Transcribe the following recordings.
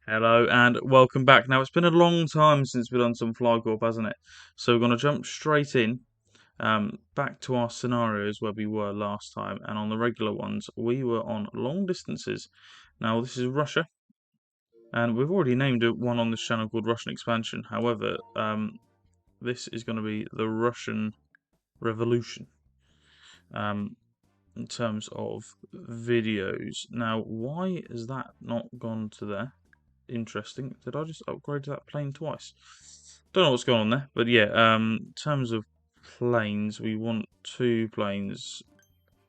Hello and welcome back. Now, it's been a long time since we've done some Fly Corp, hasn't it? So we're going to jump straight in, back to our scenarios where we were last time. And on the regular ones, we were on long distances. Now, this is Russia, and we've already named one on this channel called Russian Expansion. However, this is going to be the Russian Revolution, in terms of videos. Now, why has that not gone to there? Interesting. Did I just upgrade that plane twice? Don't know what's going on there, but yeah. In terms of planes, we want two planes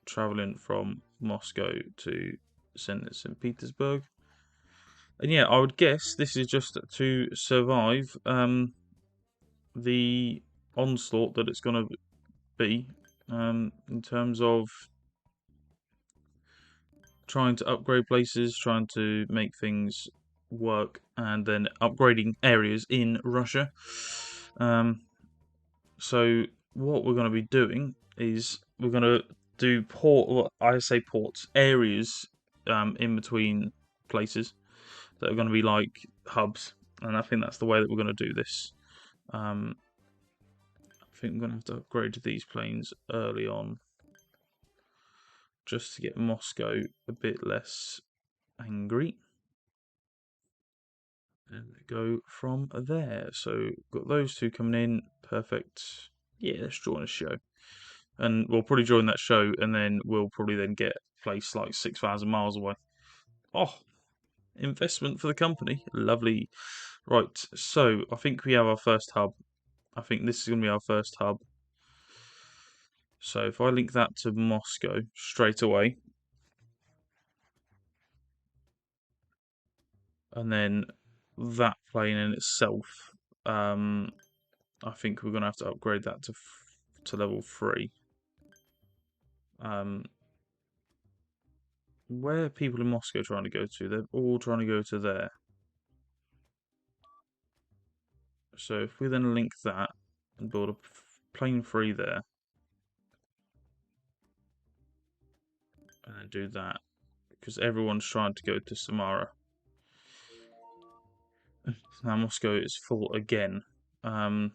traveling from Moscow to St. Petersburg, and yeah, I would guess this is just to survive the onslaught that it's going to be in terms of trying to upgrade places, trying to make things work, and then upgrading areas in Russia. So what we're going to be doing is we're going to do I say ports, areas in between places that are going to be like hubs, and I think that's the way that we're going to do this. I think I'm going to have to upgrade these planes early on just to get Moscow a bit less angry. And go from there. So got those two coming in. Perfect. Yeah, let's join a show. And we'll probably join that show, and then we'll probably then get a place like 6,000 miles away. Oh, investment for the company. Lovely. Right, so I think we have our first hub. I think this is going to be our first hub. So if I link that to Moscow straight away, and then that plane in itself, I think we're going to have to upgrade that to level 3. Where are people in Moscow trying to go to? They're all trying to go to there. So if we then link that and build a plane 3 there, and then do that, because everyone's trying to go to Samara. Now Moscow is full again. But I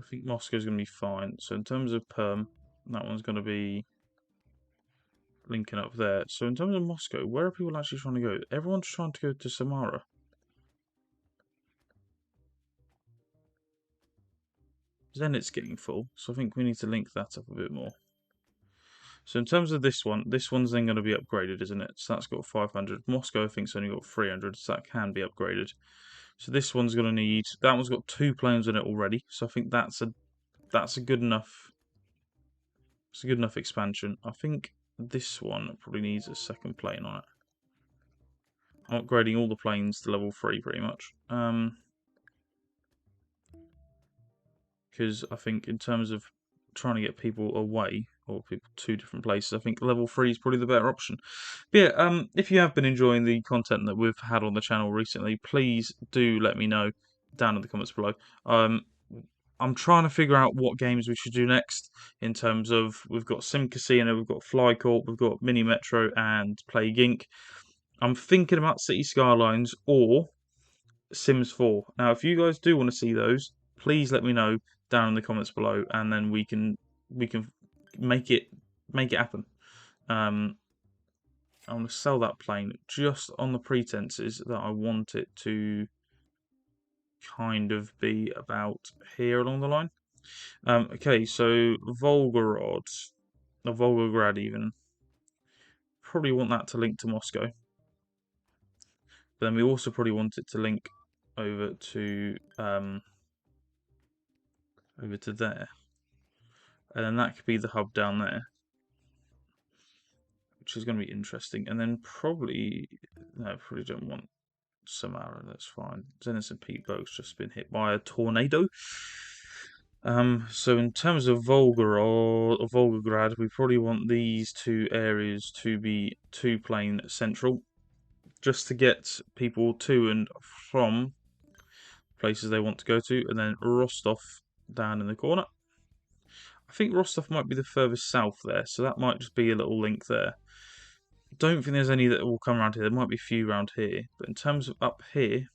think Moscow's going to be fine. So in terms of perm, that one's going to be linking up there. So in terms of Moscow, where are people actually trying to go? Everyone's trying to go to Samara. Zenit's getting full, so I think we need to link that up a bit more. So in terms of this one's then going to be upgraded, isn't it? So that's got 500. Moscow, I think, has only got 300, so that can be upgraded. So this one's going to need. That one's got 2 planes in it already, so I think that's a good enough. It's a good enough expansion. I think this one probably needs a second plane on it. I'm upgrading all the planes to level 3 pretty much. Because I think in terms of trying to get people away or people to different places, I think level 3 is probably the better option. But yeah, if you have been enjoying the content that we've had on the channel recently, please do let me know down in the comments below. I'm trying to figure out what games we should do next in terms of we've got Sim Casino, we've got Fly Corp, we've got Mini Metro and Plague Inc. I'm thinking about City Skylines or Sims 4. Now, if you guys do want to see those, please let me know down in the comments below, and then we can make it happen. I want to sell that plane just on the pretenses that I want it to kind of be about here along the line. Okay, so Volgorod, or Volgograd even, probably want that to link to Moscow. But then we also probably want it to link over to there, and then that could be the hub down there, which is going to be interesting. And then probably probably don't want Samara. That's fine. Zenith and Petersburg's just been hit by a tornado. So in terms of Volgograd, we probably want these 2 areas to be 2-plane central, just to get people to and from places they want to go to, and then Rostov down in the corner. I think Rostov might be the furthest south there, so that might just be a little link there. don't think there's any that will come around here. There might be a few around here, but in terms of up here,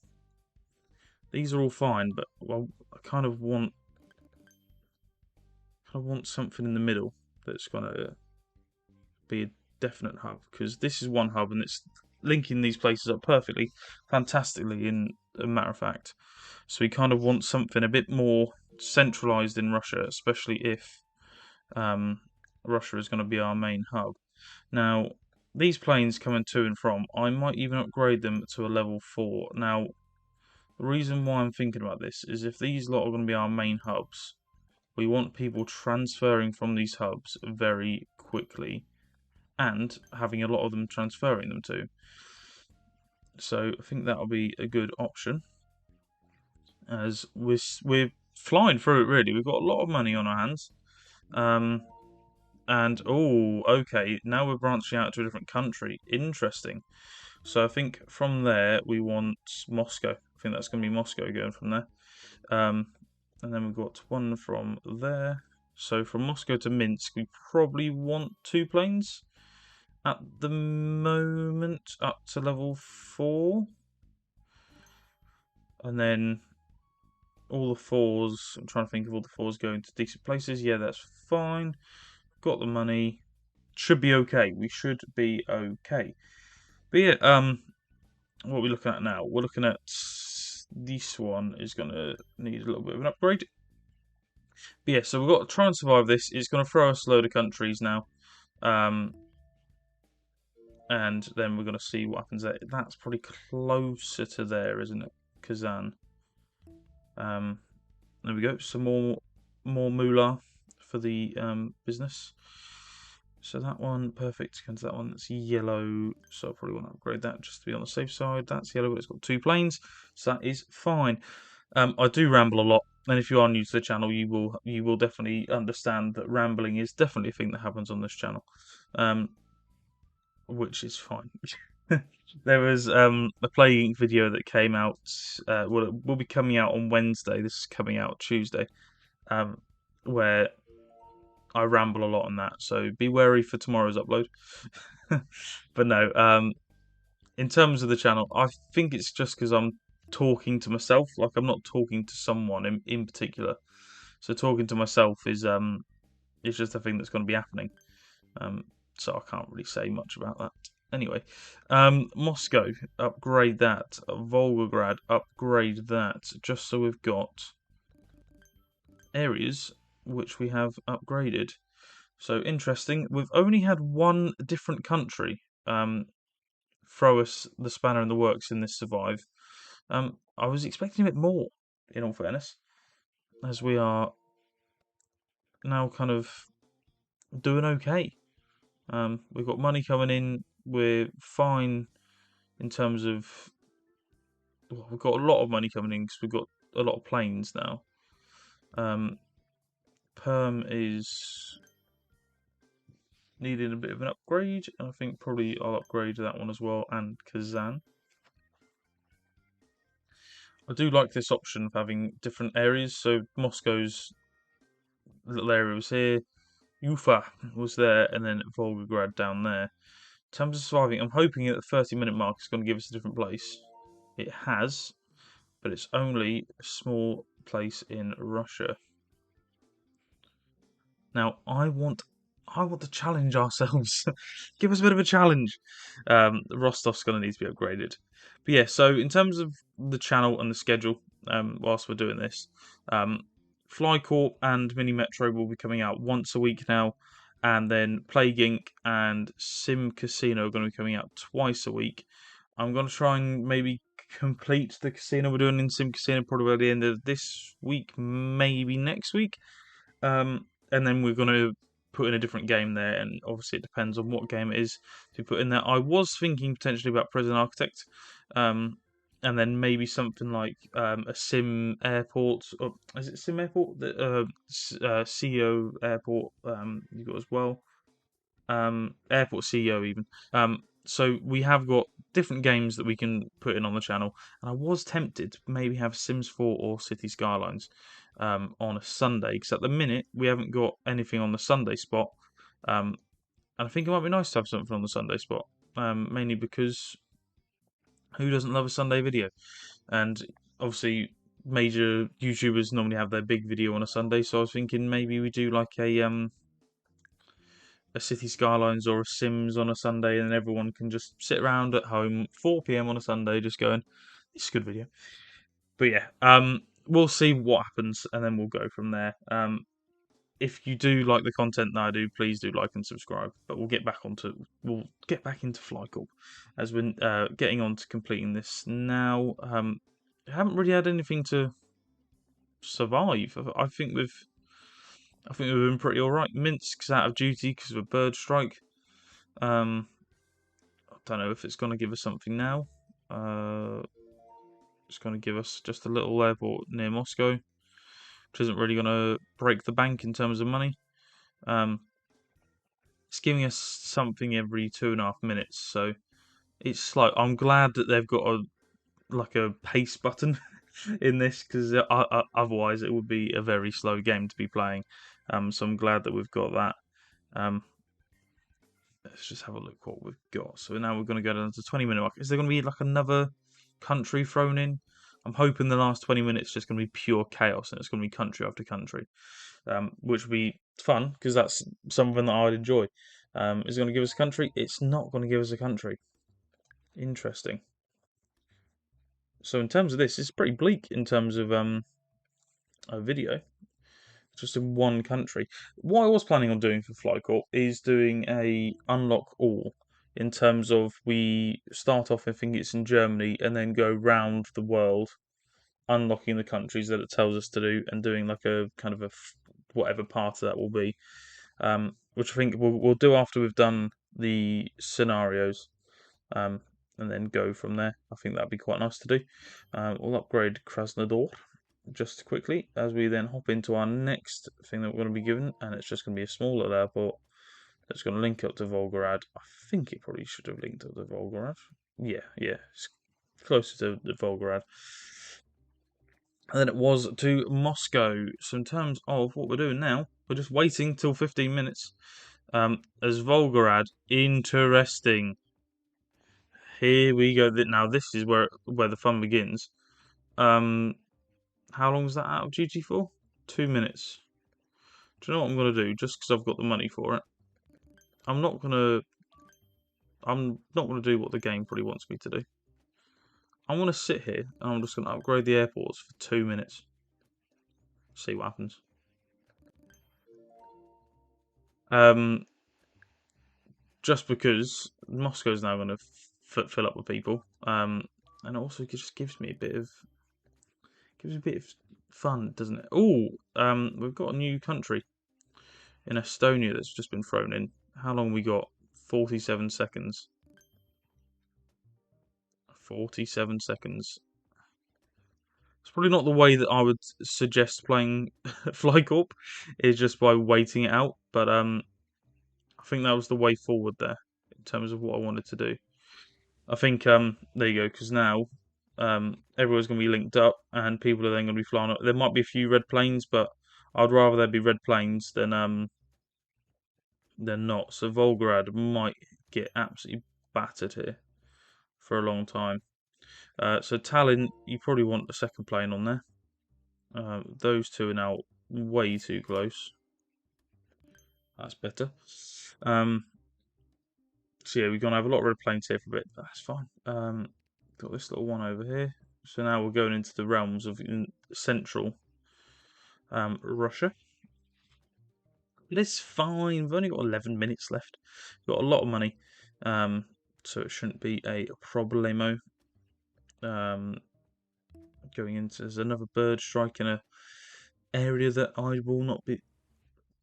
these are all fine. But well, I kind of want something in the middle that's gonna be a definite hub, because this is one hub and it's linking these places up perfectly, fantastically, in a matter of fact. So we kind of want something a bit more centralized in Russia, especially if Russia is going to be our main hub. Now, these planes coming to and from, I might even upgrade them to a level 4. Now, the reason why I'm thinking about this is if these lot are going to be our main hubs, we want people transferring from these hubs very quickly and having a lot of them transferring them to. So I think that'll be a good option, as we're flying through it really. We've got a lot of money on our hands. And oh, okay, now we're branching out to a different country. Interesting. So I think from there we want Moscow. I think that's going to be Moscow going from there. And then we've got one from there. So from Moscow to Minsk, we probably want 2 planes at the moment, up to level 4. And then all the 4s, I'm trying to think of all the 4s going to decent places. Yeah, that's fine. Got the money. Should be okay. We should be okay. But yeah, what are we looking at now? We're looking at this one is going to need a little bit of an upgrade. But yeah, so we've got to try and survive this. It's going to throw us a load of countries now. And then we're going to see what happens there. That's probably closer to there, isn't it? Kazan. There we go. Some more moolah for the business. So that one, perfect. Comes that one that's yellow. So I probably want to upgrade that just to be on the safe side. That's yellow, but it's got 2 planes, so that is fine. I do ramble a lot, and if you are new to the channel, you will definitely understand that rambling is definitely a thing that happens on this channel, which is fine. There was a Plague Inc. video that came out. Well, it will be coming out on Wednesday. This is coming out Tuesday, where I ramble a lot on that, so be wary for tomorrow's upload. But no, in terms of the channel, I think it's just because I'm talking to myself. Like, I'm not talking to someone in particular. So talking to myself is it's just a thing that's going to be happening. So I can't really say much about that. Anyway, Moscow, upgrade that. Volgograd, upgrade that. Just so we've got areas which we have upgraded. So interesting. We've only had one different country throw us the spanner in the works in this survive. I was expecting a bit more, in all fairness, as we are now kind of doing okay. We've got money coming in. We're fine in terms of. Well, we've got a lot of money coming in because we've got a lot of planes now. Perm is needing a bit of an upgrade, and I think probably I'll upgrade that one as well, and Kazan. I do like this option of having different areas. So Moscow's little area was here, Ufa was there, and then Volgograd down there. In terms of surviving, I'm hoping at the 30-minute mark it's going to give us a different place. It has, but it's only a small place in Russia. Now I want to challenge ourselves. Give us a bit of a challenge. Rostov's going to need to be upgraded. But yeah, so in terms of the channel and the schedule, whilst we're doing this, Fly Corp and Mini Metro will be coming out once a week now, and then Plague Inc. and Sim Casino are going to be coming out twice a week. I'm going to try and maybe complete the casino we're doing in Sim Casino probably by the end of this week, maybe next week. And then we're going to put in a different game there, and obviously it depends on what game it is to put in there. I was thinking potentially about Prison Architect, and then maybe something like a Sim Airport, or is it Sim Airport? The CEO Airport you've got as well, Airport CEO even. So we have got different games that we can put in on the channel, and I was tempted to maybe have Sims 4 or City Skylines on a Sunday, because at the minute we haven't got anything on the Sunday spot, and I think it might be nice to have something on the Sunday spot. mainly because who doesn't love a Sunday video? And obviously, major YouTubers normally have their big video on a Sunday, so I was thinking maybe we do like a City Skylines or a Sims on a Sunday, and everyone can just sit around at home 4 p.m. on a Sunday, just going, "It's a good video." But yeah, we'll see what happens, and then we'll go from there. If you do like the content that I do, please do like and subscribe. But we'll get back into Fly Corp as we're getting on to completing this now. I haven't really had anything to survive. I think we've been pretty all right. Minsk's out of duty because of a bird strike. I don't know if it's going to give us something now. It's going to give us just a little airport near Moscow, which isn't really going to break the bank in terms of money. It's giving us something every 2.5 minutes, so it's slow. I'm glad that they've got a pace button in this, because otherwise it would be a very slow game to be playing. So I'm glad that we've got that. Let's just have a look what we've got. So now we're going to go down to 20-minute mark. Is there going to be like another country thrown in? I'm hoping the last 20 minutes is just going to be pure chaos and it's going to be country after country, which would be fun because that's something that I would enjoy. Is it going to give us a country? It's not going to give us a country. Interesting. So in terms of this, it's pretty bleak in terms of a video. Just in one country. What I was planning on doing for FlyCorp is doing a unlock all, in terms of we start off, I think it's in Germany, and then go round the world, unlocking the countries that it tells us to do, and doing like a kind of whatever part of that will be, which I think we'll do after we've done the scenarios, and then go from there. I think that'd be quite nice to do. We'll upgrade Krasnodar just quickly as we then hop into our next thing that we're going to be given, and it's just going to be a small little airport that's going to link up to Volgograd. I think it probably should have linked up to Volgograd. Yeah, it's closer to the Volgograd. And then it was to Moscow. So in terms of what we're doing now, we're just waiting till 15 minutes. As Volgograd, interesting. Here we go. Now this is where the fun begins. How long was that out of duty for? 2 minutes. Do you know what I'm going to do? Just because I've got the money for it. I'm not going to do what the game probably wants me to do. I'm going to sit here and I'm just going to upgrade the airports for 2 minutes. See what happens. Just because Moscow's now going to fill up with people. And also it just gives me a bit of fun, doesn't it? Oh, we've got a new country in Estonia that's just been thrown in. How long we got? 47 seconds. 47 seconds. It's probably not the way that I would suggest playing FlyCorp, is just by waiting it out. But I think that was the way forward there in terms of what I wanted to do. I think there you go, because now everyone's going to be linked up and people are then going to be flying up. There might be a few red planes, but I'd rather there be red planes than not. So Volgograd might get absolutely battered here for a long time. So Tallinn, you probably want a second plane on there. Those two are now way too close. That's better. So yeah, we're going to have a lot of red planes here for a bit. That's fine. Got this little one over here. So now we're going into the realms of central Russia. But it's fine. We've only got 11 minutes left. We've got a lot of money. So it shouldn't be a problemo. Going into, there's another bird strike in a area that I will not be.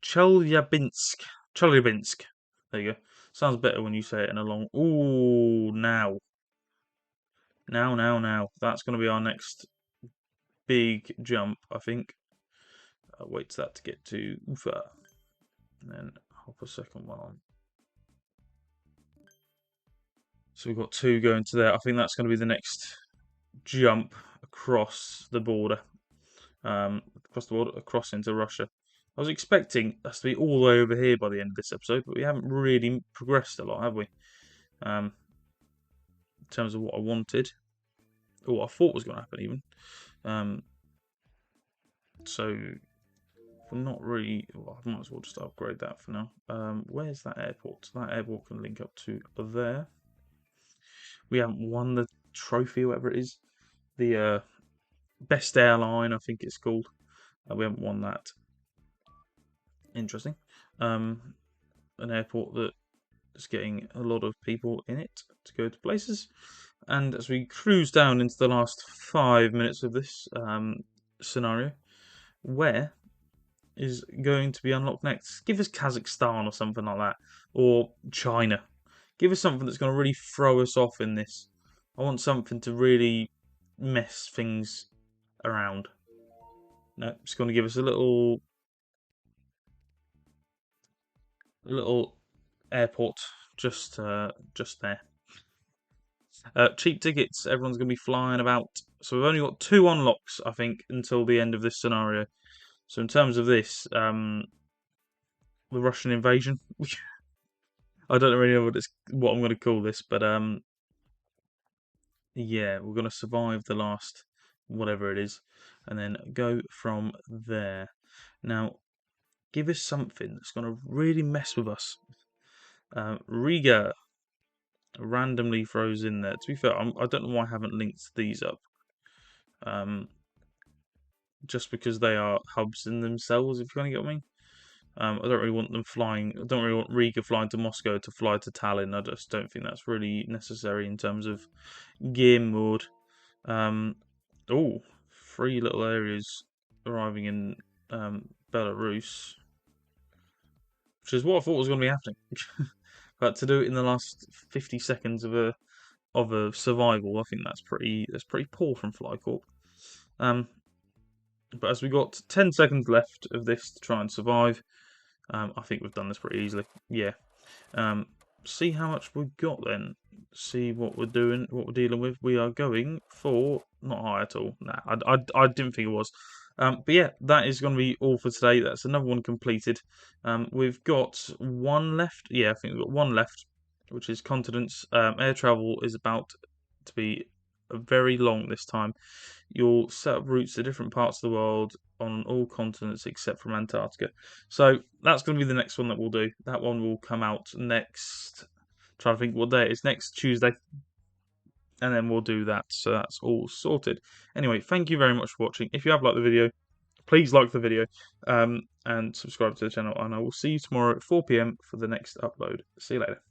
Chelyabinsk. There you go. Sounds better when you say it in a long. Ooh, now. That's going to be our next big jump, I think. I'll wait for that to get to Ufa. And then hop a second one on. So we've got two going to there. I think that's going to be the next jump across the border. Across into Russia. I was expecting us to be all the way over here by the end of this episode, but we haven't really progressed a lot, have we? in terms of what I wanted, or what I thought was going to happen even. So we're not really. Well, I might as well just upgrade that for now. Where's that airport? That airport can link up to there. We haven't won the trophy, or whatever it is. The best airline, I think it's called. We haven't won that. Interesting. An airport that is getting a lot of people in it to go to places. And as we cruise down into the last 5 minutes of this scenario, where is going to be unlocked next? Give us Kazakhstan or something like that, or China. Give us something that's going to really throw us off in this. I want something to really mess things around. No, it's going to give us a little airport just there. Cheap tickets. Everyone's going to be flying about. So we've only got 2 unlocks, I think, until the end of this scenario. So in terms of this, the Russian invasion. I don't really know what I'm going to call this, but yeah, we're going to survive the last whatever it is, and then go from there. Now, give us something that's going to really mess with us. Riga randomly throws in there. To be fair, I don't know why I haven't linked these up. Just because they are hubs in themselves, if you want to get what I mean. I don't really want them flying. I don't really want Riga flying to Moscow to fly to Tallinn. I just don't think that's really necessary in terms of game mode. Oh, 3 little areas arriving in Belarus, which is what I thought was going to be happening. But to do it in the last 50 seconds of a survival, I think that's pretty poor from Corp. But as we got 10 seconds left of this to try and survive, I think we've done this pretty easily. Yeah. See how much we've got then. See what we're doing, what we're dealing with. We are going for not high at all. Nah, I didn't think it was. But yeah, that is going to be all for today. That's another one completed. We've got 1 left. Yeah, I think we've got 1 left, which is continents. Air travel is about to be very long this time. You'll set up routes to different parts of the world on all continents except from Antarctica. So that's going to be the next one that we'll do. That one will come out next. Trying to think what day it is. Next Tuesday. And then we'll do that. So that's all sorted. Anyway, thank you very much for watching. If you have liked the video, please like the video and subscribe to the channel. And I will see you tomorrow at 4 PM for the next upload. See you later.